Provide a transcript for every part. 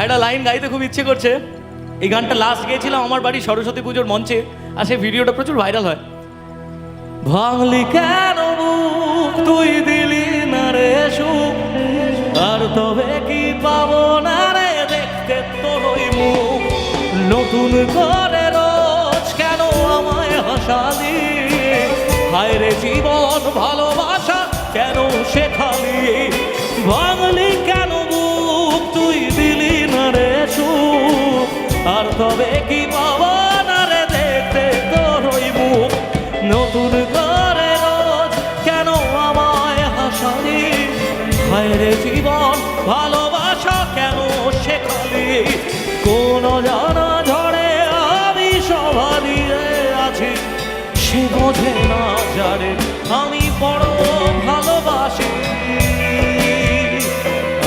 একটা লাইন গাইতে খুব ইচ্ছে করছে। এই গানটা লাস্ট গেয়েছিলাম আমার বাড়ি সরস্বতী পুজোর মঞ্চে, আর সেই ভিডিওটা প্রচুর ভাইরাল হয়। ভাঙলি কেন বুক তুই দিলি না রে সুখ, আর তবে কি পাবো না রে দেখতে তোর ওই মুখ। নতুন করে রোজ কেন আমায় হাসালি, হায় রে জীবন ভালোবাসা কেন শেখালি। ভাঙলি কেন বুক তুই দিলি না রে সুখ, আর তবে কি পাবো না রে দেখতে তোর ওই মুখ। নতুন করে রোজ কেন আমায় হাসালি, হায় রে জীবন ভালোবাসা কেন শেখালি। কোন জানা ঝড়ে আমি সভা দিয়ে আছি, সে বোঝে না যারে আমি বড় ভালোবাসি।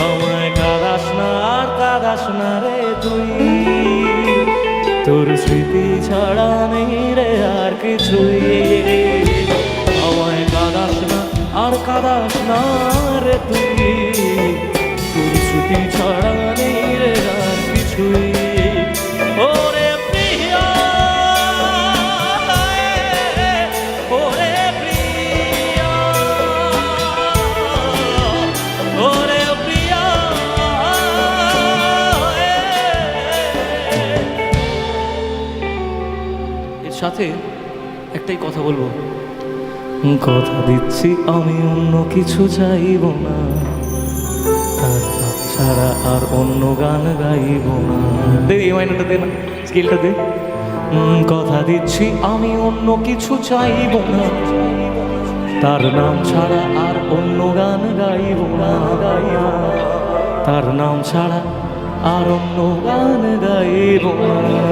আমায় কাঁদাস না আর কাঁদাস না রে তুই, তোর স্মৃতি ছাড়া নেই রে আর কিছুই। আমায় কাঁদাস না আর কাঁদাস না রে তুই, তোর স্মৃতি ছাড়া নেই রে আর কিছুই। ওরে প্রিয়া, ওরে প্রিয়া, ওরে প্রিয়া। এর সাথে একটাই কথা বলবো, কথা দিচ্ছি আমি অন্য কিছু চাইব না, তার নাম ছাড়া আর অন্য গান গাইব না। দে এই মাইনাটা দে না, স্কেলটা দে। কথা দিচ্ছি আমি অন্য কিছু চাইব না, তার নাম ছাড়া আর অন্য গান গাইব না, গাইব না। তার নাম ছাড়া আর অন্য গান গাইব না।